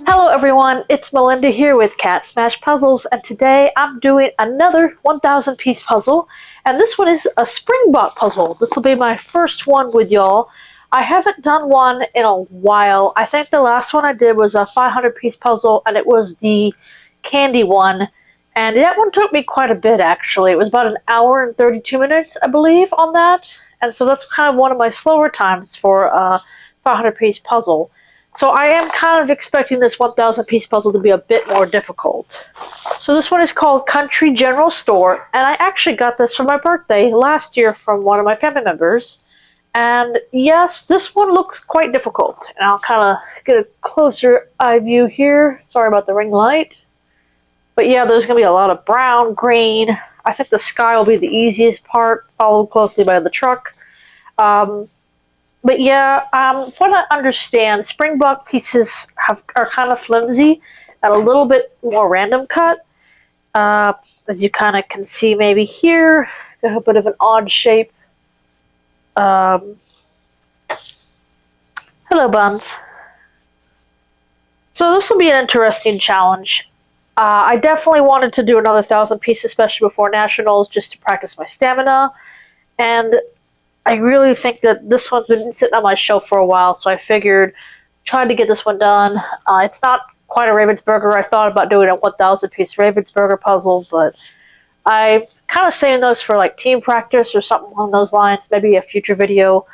Hello everyone, it's Melinda here with CatSmashPuzzles, and today I'm doing another 1,000 piece puzzle, and this one is a Springbok puzzle. This will be my first one with y'all. I haven't done one in a while. I think the last one I did was a 500 piece puzzle, and it was the candy one, and that one took me quite a bit actually. It was about an hour and 32 minutes, I believe, on that, and so that's kind of one of my slower times for a 500 piece puzzle. So I am kind of expecting this 1,000 piece puzzle to be a bit more difficult. So this one is called Country General Store, and I actually got this for my birthday last year from one of my family members. And yes, this one looks quite difficult. And I'll kind of get a closer eye view here. Sorry about the ring light. But yeah, there's going to be a lot of brown, green. I think the sky will be the easiest part, followed closely by the truck. But yeah, from what I understand, Springbok pieces are kind of flimsy and a little bit more random cut. As you kind of can see maybe here, got a bit of an odd shape. Hello, Buns. So this will be an interesting challenge. I definitely wanted to do another 1,000 piece, especially before Nationals, just to practice my stamina. And I really think that this one's been sitting on my shelf for a while, so I figured trying to get this one done. It's not quite a Ravensburger. I thought about doing a 1,000 piece Ravensburger puzzle, but I'm kind of saving those for like team practice or something along those lines, maybe a future video.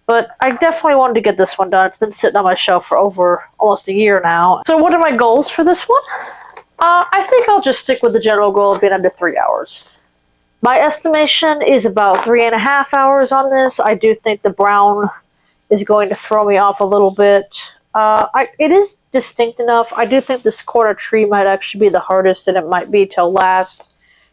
But I definitely wanted to get this one done. It's been sitting on my shelf for over almost a year now. So what are my goals for this one? I think I'll just stick with the general goal of being under 3 hours. My estimation is about 3.5 hours on this. I do think the brown is going to throw me off a little bit. It is distinct enough. I do think this corner tree might actually be the hardest, and it might be till last.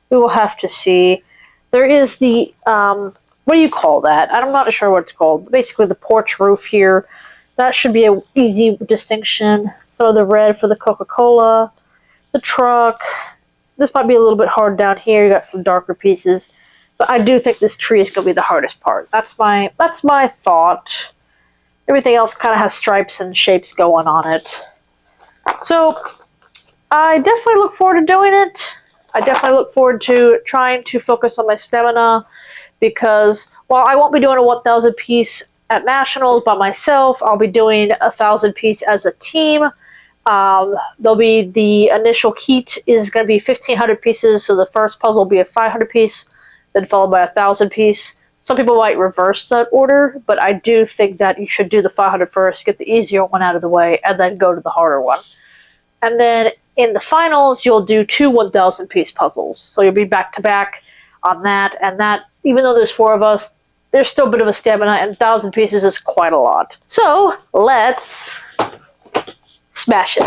We will have to see. There is the, what do you call that? I'm not sure what it's called. Basically the porch roof here. That should be an easy distinction. Some of the red for the Coca-Cola. The truck. This might be a little bit hard down here. You got some darker pieces, but I do think this tree is going to be the hardest part. That's my thought. Everything else kind of has stripes and shapes going on it. So I definitely look forward to doing it. I definitely look forward to trying to focus on my stamina, because while I won't be doing a 1,000 piece at Nationals by myself, I'll be doing a 1,000 piece as a team. There'll be the initial heat is going to be 1,500 pieces, so the first puzzle will be a 500 piece, then followed by a 1,000 piece. Some people might reverse that order, but I do think that you should do the 500 first, get the easier one out of the way, and then go to the harder one. And then in the finals, you'll do 2 1,000 piece puzzles, so you'll be back to back on that. And that, even though there's 4 of us, there's still a bit of a stamina, and 1,000 pieces is quite a lot. So let's smash it.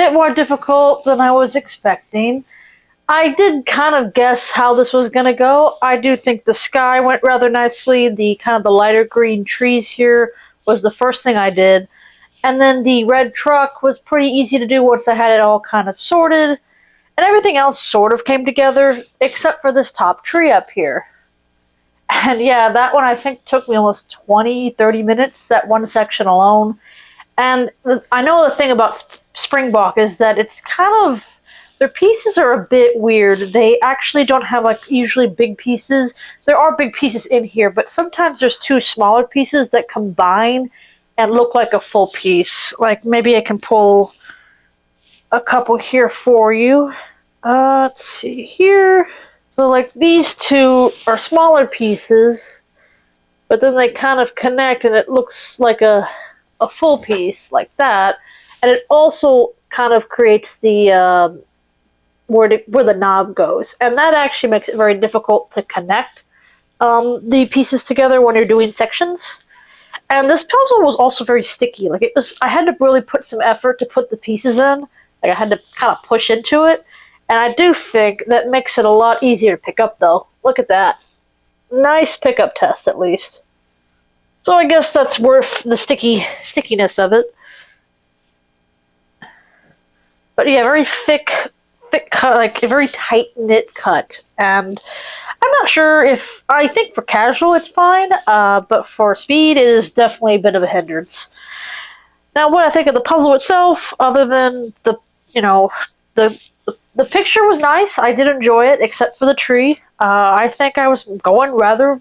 bit more difficult than I was expecting. I did kind of guess how this was going to go. I do think the sky went rather nicely. The kind of the lighter green trees here was the first thing I did. And then the red truck was pretty easy to do once I had it all kind of sorted. And everything else sort of came together, except for this top tree up here. And yeah, that one I think took me almost 20-30 minutes, that one section alone. And I know the thing about Springbok is that it's kind of, their pieces are a bit weird. They actually don't have like usually big pieces. There are big pieces in here, but sometimes there's two smaller pieces that combine and look like a full piece. Like maybe I can pull a couple here for you. Let's see here. So like these two are smaller pieces, but then they kind of connect and it looks like a full piece like that. And it also kind of creates the where the knob goes. And that actually makes it very difficult to connect the pieces together when you're doing sections. And this puzzle was also very sticky. Like I had to really put some effort to put the pieces in. Like I had to kind of push into it. And I do think that makes it a lot easier to pick up though. Look at that. Nice pickup test at least. So I guess that's worth the stickiness of it. But yeah, very thick cut, like a very tight knit cut. And I'm not sure if, I think for casual it's fine, but for speed it is definitely a bit of a hindrance. Now what I think of the puzzle itself, other than the picture was nice, I did enjoy it, except for the tree. I think I was going rather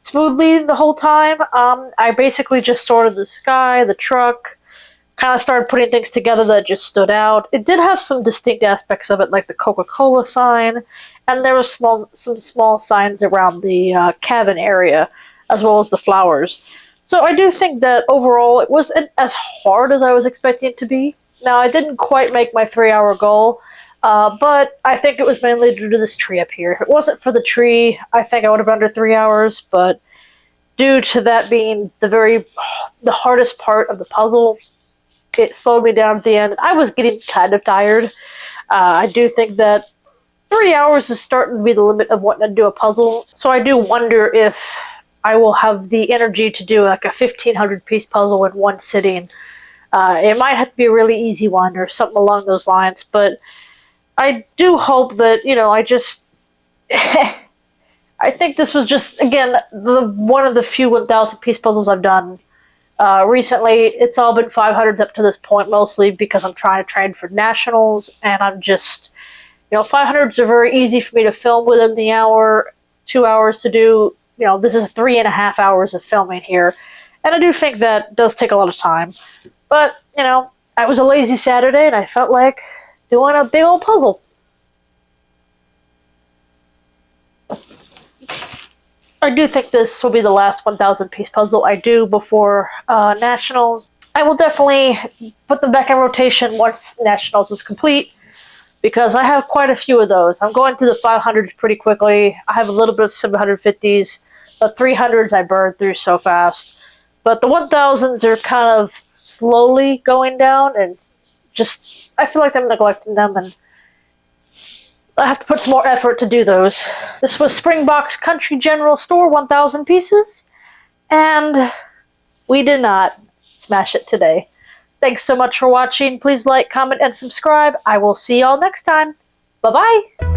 smoothly the whole time. I basically just sorted the sky, the truck, kind of started putting things together that just stood out. It did have some distinct aspects of it, like the Coca-Cola sign, and there was some small signs around the cabin area, as well as the flowers. So I do think that overall it wasn't as hard as I was expecting it to be. Now, I didn't quite make my 3-hour goal, but I think it was mainly due to this tree up here. If it wasn't for the tree, I think I would have been under 3 hours, but due to that being the hardest part of the puzzle, it slowed me down at the end. I was getting kind of tired. I do think that 3 hours is starting to be the limit of wanting to do a puzzle, so I do wonder if I will have the energy to do like a 1,500 piece puzzle in one sitting. It might have to be a really easy one or something along those lines, but I do hope that, I just... I think this was just, again, one of the few 1,000 piece puzzles I've done recently. It's all been 500s up to this point, mostly because I'm trying to train for nationals, and I'm just, 500s are very easy for me to film within the hour, 2 hours to do. This is 3.5 hours of filming here, and I do think that does take a lot of time. But, it was a lazy Saturday, and I felt like doing a big old puzzle. I do think this will be the last 1,000 piece puzzle I do before Nationals. I will definitely put them back in rotation once Nationals is complete, because I have quite a few of those. I'm going through the 500s pretty quickly. I have a little bit of 750s. The 300s I burned through so fast. But the 1,000s are kind of slowly going down, and just, I feel like I'm neglecting them, and I have to put some more effort to do those. This was Springbok's Country General Store 1,000 pieces, and we did not smash it today. Thanks so much for watching. Please like, comment, and subscribe. I will see y'all next time. Bye-bye!